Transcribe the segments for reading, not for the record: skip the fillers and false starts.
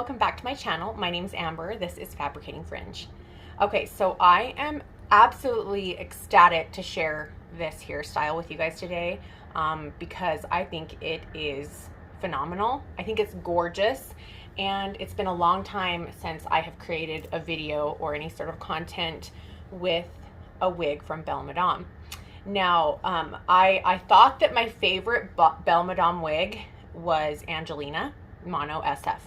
welcome back to my channel. My name's Amber. This is Fabricating Fringe. Okay, so I am absolutely ecstatic to share this hairstyle with you guys today because I think it is phenomenal. I think it's gorgeous, and it's been a long time since I have created a video or any sort of content with a wig from Belle Madame. Now, I thought that my favorite Belle Madame wig was Angelina Mono SF.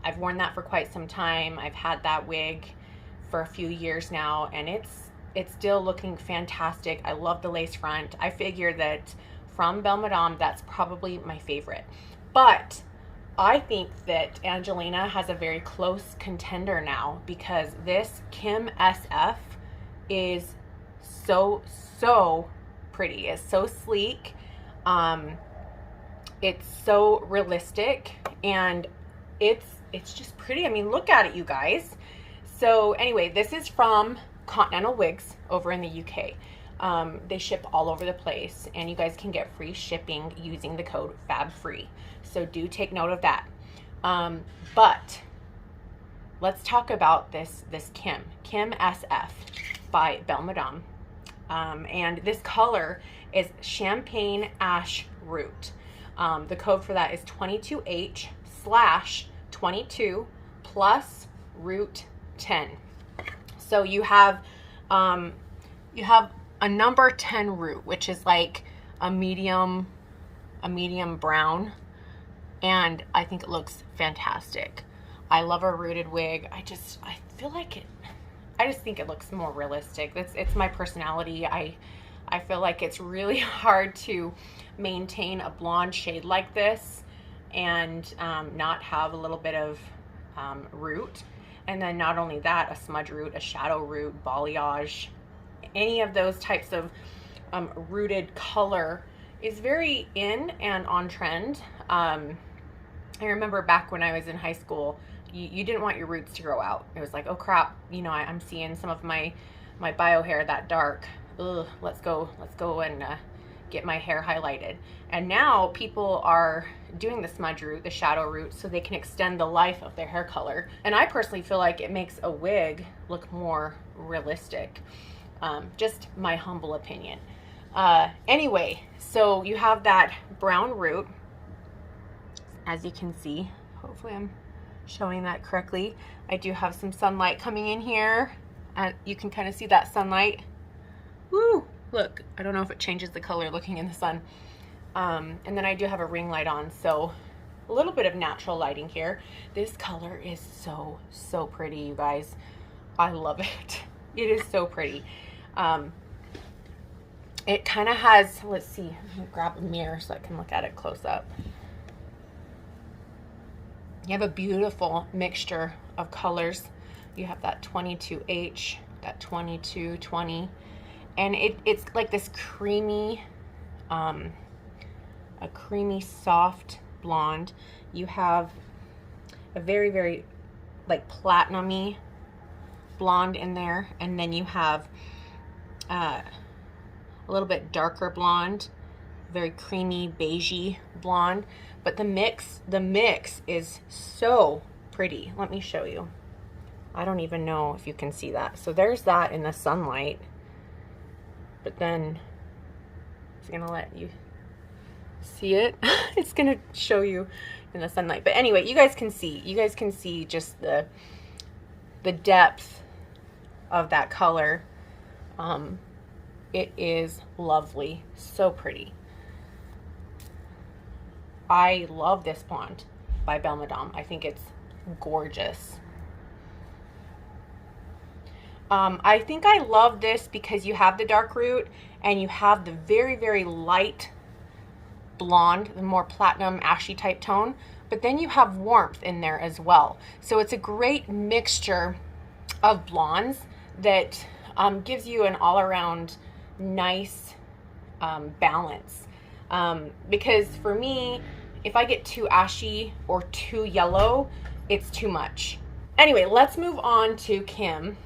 I've worn that for quite some time. I've had that wig for a few years now, and it's still looking fantastic. I love the lace front. I figure that from Belle Madame, that's probably my favorite. But I think that Angelina has a very close contender now, because this Kim SF is so pretty. It's so sleek. It's so realistic, and it's just pretty. I mean, look at it, you guys. So anyway, this is from Continental Wigs over in the UK. They ship all over the place, and you guys can get free shipping using the code FABFREE. So do take note of that. But let's talk about this Kim SF by Belle Madame. And this color is Champaign-Ash-Root. The code for that is 22H/22 plus root 10. So you have a number 10 root, which is like a medium brown, and I think it looks fantastic. I love a rooted wig. I feel like it. I just think it looks more realistic. It's my personality. I feel like it's really hard to maintain a blonde shade like this and not have a little bit of root. And then not only that, a smudge root, a shadow root, balayage, any of those types of rooted color is very in and on trend. I remember back when I was in high school, you didn't want your roots to grow out. It was like, oh crap, you know, I'm seeing some of my bio hair that dark. Ugh, let's go and get my hair highlighted. And now people are doing the smudge root, the shadow root, so they can extend the life of their hair color. And I personally feel like it makes a wig look more realistic. Just my humble opinion. Anyway, so you have that brown root, as you can see. Hopefully I'm showing that correctly. I do have some sunlight coming in here, and you can kind of see that sunlight. Woo! Look, I don't know if it changes the color looking in the sun. And then I do have a ring light on, so a little bit of natural lighting here. This color is so pretty, you guys. I love it. It is so pretty. It kind of has, let's see, I'm gonna grab a mirror so I can look at it close up. You have a beautiful mixture of colors. You have that 22H, that 2220, and it's like this creamy, a creamy soft blonde. You have a very like platinum-y blonde in there, and then you have a little bit darker blonde, very creamy beigey blonde. But the mix is so pretty. Let me show you. I don't even know if you can see that. So there's that in the sunlight, but then it's gonna let you see it. It's gonna show you in the sunlight. But anyway, you guys can see just the depth of that color. It is lovely, so pretty. I love this blonde by Belle Madame. I think it's gorgeous. I think I love this because you have the dark root and you have the very light blonde, the more platinum ashy type tone, but then you have warmth in there as well. So it's a great mixture of blondes that gives you an all-around nice balance. Because for me, if I get too ashy or too yellow, it's too much. Anyway, let's move on to Kim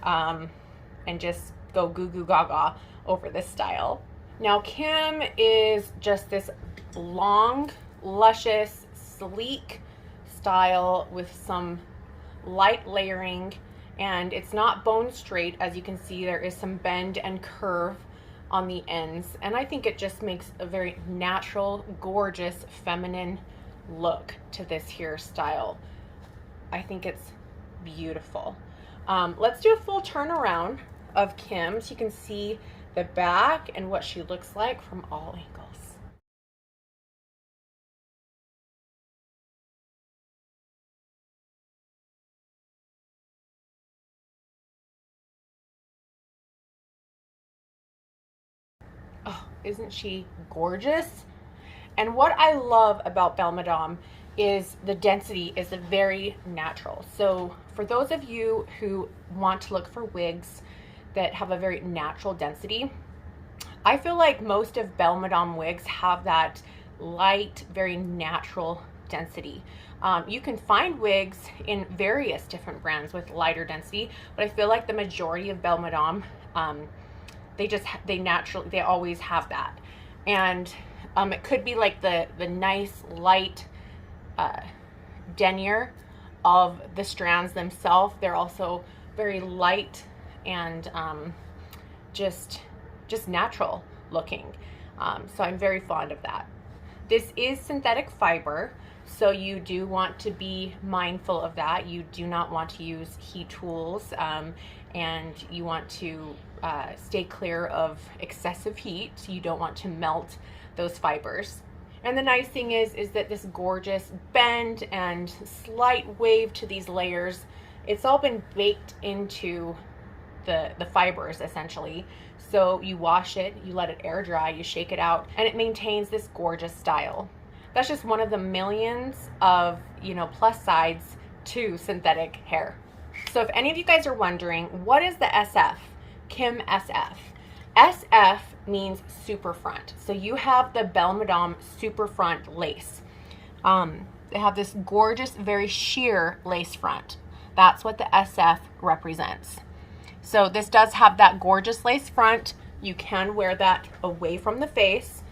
and just go goo goo gaga over this style. Now, Kim is just this long, luscious, sleek style with some light layering, and it's not bone straight. As you can see, there is some bend and curve on the ends, and I think it just makes a very natural, gorgeous, feminine look to this hairstyle. I think it's beautiful. Let's do a full turnaround of Kim so you can see the back and what she looks like from all angles. Oh, isn't she gorgeous? And what I love about Belle Madame is the density is very natural. So for those of you who want to look for wigs that have a very natural density, I feel like most of Belle Madame wigs have that light, very natural density. You can find wigs in various different brands with lighter density, but I feel like the majority of Belle Madame, they always have that. And it could be like the nice light denier of the strands themselves. They're also very light and just natural looking. So I'm very fond of that. This is synthetic fiber, so you do want to be mindful of that. You do not want to use heat tools, and you want to stay clear of excessive heat. You don't want to melt those fibers. And the nice thing is that this gorgeous bend and slight wave to these layers, it's all been baked into the fibers essentially. So you wash it, you let it air dry, you shake it out, and it maintains this gorgeous style. That's just one of the millions of, plus sides to synthetic hair. So if any of you guys are wondering, what is the SF? Kim SF. SF means super front. So you have the Belle Madame super front lace. They have this gorgeous, very sheer lace front. That's what the SF represents. So this does have that gorgeous lace front. You can wear that away from the face.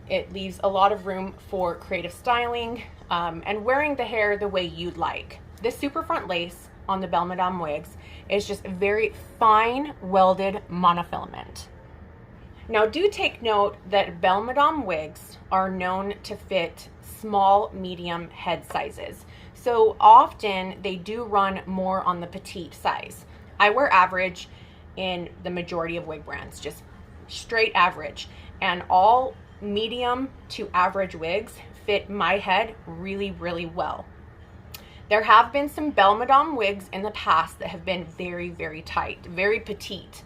It leaves a lot of room for creative styling and wearing the hair the way you'd like. This super front lace on the Belle Madame wigs is just very fine welded monofilament. Now do take note that Belle Madame wigs are known to fit small, medium head sizes. So often they do run more on the petite size. I wear average in the majority of wig brands, just straight average. And all medium to average wigs fit my head really, really well. There have been some Belle Madame wigs in the past that have been very, very tight, very petite.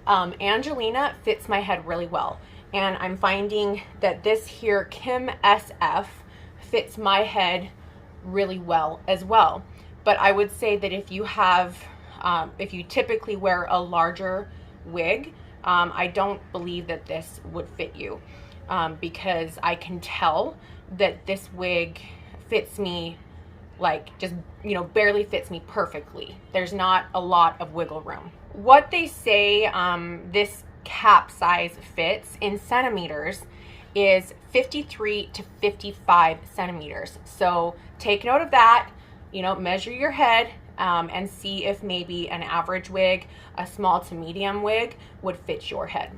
Angelina fits my head really well. And I'm finding that this here Kim SF fits my head really well as well. But I would say that if you have, if you typically wear a larger wig, I don't believe that this would fit you because I can tell that this wig fits me like just, barely fits me perfectly. There's not a lot of wiggle room. What they say this cap size fits in centimeters is 53 to 55 centimeters. So take note of that, measure your head and see if maybe an average wig, a small to medium wig would fit your head.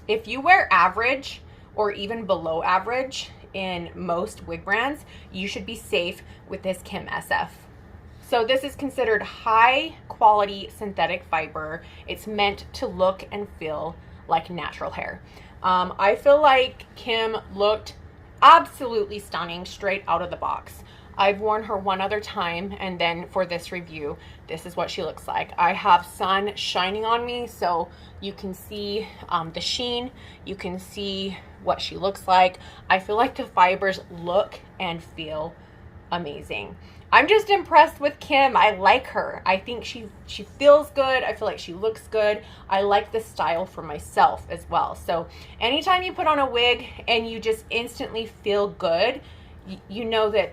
If you wear average or even below average in most wig brands, you should be safe with this Kim SF. So this is considered high quality synthetic fiber. It's meant to look and feel like natural hair. I feel like Kim looked absolutely stunning straight out of the box. I've worn her one other time, and then for this review, this is what she looks like. I have sun shining on me, so you can see the sheen. You can see what she looks like. I feel like the fibers look and feel amazing. I'm just impressed with Kim. I like her. I think she feels good. I feel like she looks good. I like the style for myself as well. So anytime you put on a wig and you just instantly feel good, you know that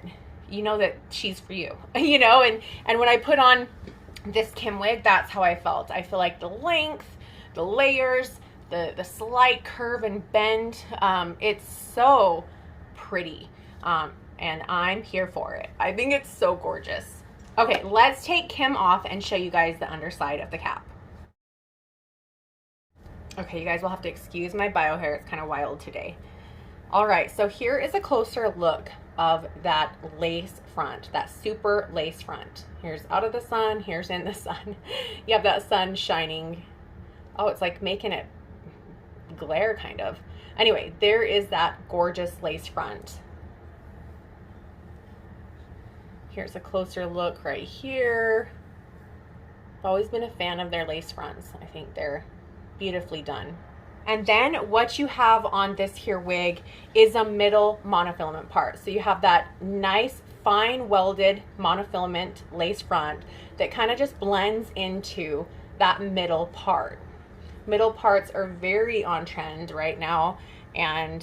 she's for you. And when I put on this Kim wig, that's how I felt. I feel like the length, the layers, the slight curve and bend, it's so pretty. and I'm here for it. I think it's so gorgeous. Okay, let's take Kim off and show you guys the underside of the cap. Okay, you guys will have to excuse my bio hair. It's kind of wild today. All right, so here is a closer look of that lace front, that super lace front. Here's out of the sun, here's in the sun. You have that sun shining. Oh, it's like making it glare kind of. Anyway, there is that gorgeous lace front. Here's a closer look right here. I've always been a fan of their lace fronts. I think they're beautifully done. And then what you have on this here wig is a middle monofilament part. So you have that nice fine welded monofilament lace front that kind of just blends into that middle part. Middle parts are very on trend right now, and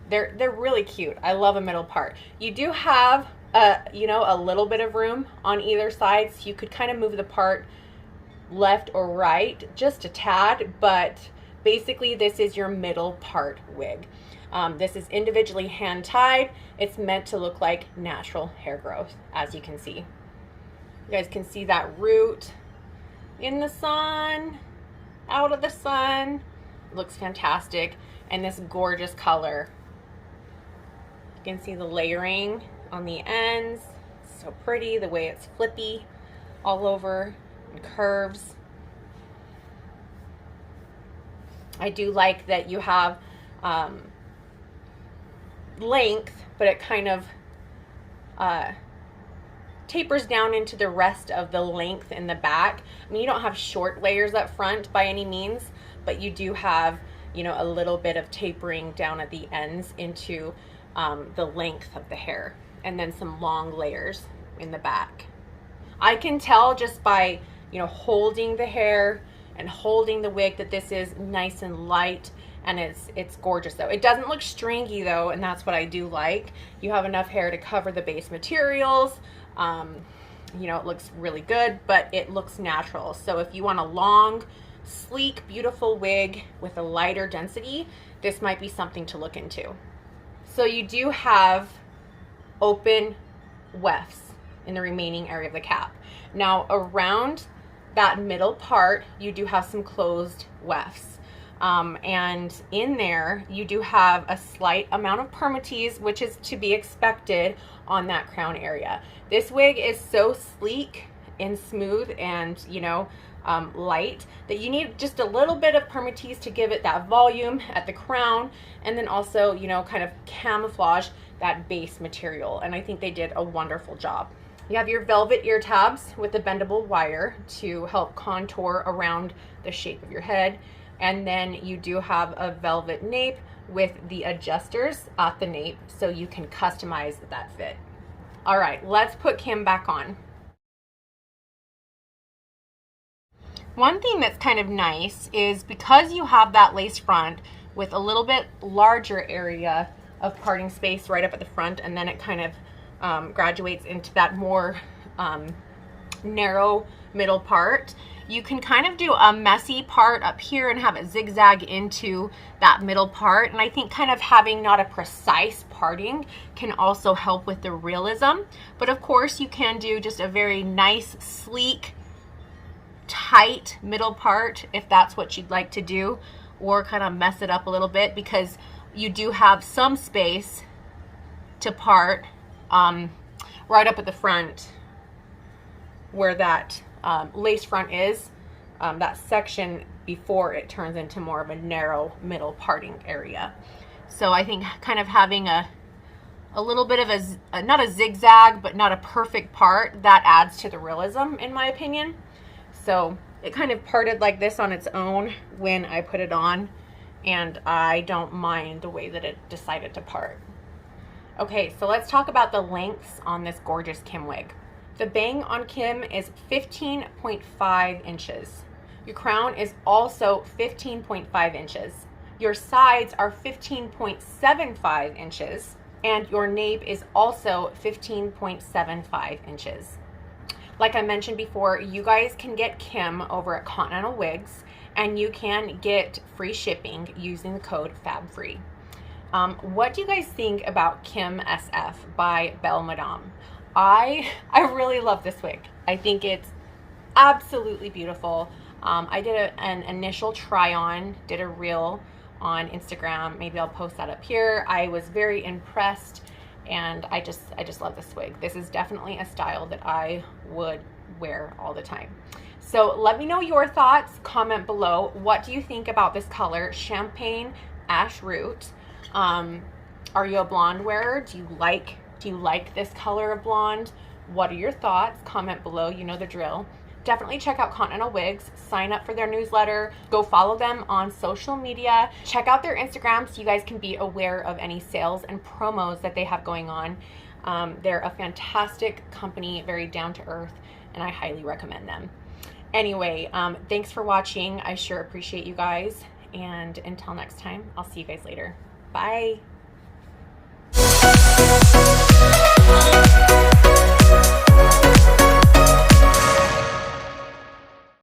they're really cute. I love a middle part. You do have a little bit of room on either side, so you could kind of move the part left or right just a tad, but basically this is your middle part wig. This is individually hand tied. It's meant to look like natural hair growth, as you can see. You guys can see that root in the sun, out of the sun. It looks fantastic, and this gorgeous color. You can see the layering on the ends. So pretty, the way it's flippy all over and curves. I do like that you have length, but it kind of tapers down into the rest of the length in the back. I mean, you don't have short layers up front by any means, but you do have, a little bit of tapering down at the ends into the length of the hair, and then some long layers in the back. I can tell just by, holding the hair and holding the wig that this is nice and light, and it's gorgeous though. It doesn't look stringy though, and that's what I do like. You have enough hair to cover the base materials. It looks really good, but it looks natural. So if you want a long, sleek, beautiful wig with a lighter density, this might be something to look into. So you do have open wefts in the remaining area of the cap. Now around that middle part, you do have some closed wefts. And in there, you do have a slight amount of permatease, which is to be expected on that crown area. This wig is so sleek and smooth and, light that you need just a little bit of permatease to give it that volume at the crown, and then also, kind of camouflage that base material. And I think they did a wonderful job. You have your velvet ear tabs with the bendable wire to help contour around the shape of your head. And then you do have a velvet nape with the adjusters at the nape, so you can customize that fit. All right, let's put Kim back on. One thing that's kind of nice is because you have that lace front with a little bit larger area of parting space right up at the front, and then it kind of graduates into that more narrow middle part, you can kind of do a messy part up here and have it zigzag into that middle part. And I think kind of having not a precise parting can also help with the realism. But of course you can do just a very nice, sleek, tight middle part if that's what you'd like to do, or kind of mess it up a little bit, because you do have some space to part right up at the front where that lace front is, that section before it turns into more of a narrow middle parting area. So I think kind of having a little bit of a not a zigzag, but not a perfect part, that adds to the realism in my opinion. So it kind of parted like this on its own when I put it on, and I don't mind the way that it decided to part. Okay, so let's talk about the lengths on this gorgeous Kim wig. The bang on Kim is 15.5 inches. Your crown is also 15.5 inches. Your sides are 15.75 inches, and your nape is also 15.75 inches. Like I mentioned before, you guys can get Kim over at Continental Wigs, and you can get free shipping using the code FABFREE. What do you guys think about Kim SF by Belle Madame? I really love this wig. I think it's absolutely beautiful. I did an initial try on, did a reel on Instagram. Maybe I'll post that up here. I was very impressed, and I just love this wig. This is definitely a style that I would wear all the time. So let me know your thoughts. Comment below. What do you think about this color, Champaign-Ash-Root? Are you a blonde wearer? Do you like this color of blonde? What are your thoughts? Comment below. You know the drill. Definitely check out Continental Wigs. Sign up for their newsletter. Go follow them on social media. Check out their Instagram so you guys can be aware of any sales and promos that they have going on. They're a fantastic company, very down to earth, and I highly recommend them. Anyway, thanks for watching. I sure appreciate you guys. And until next time, I'll see you guys later. Bye.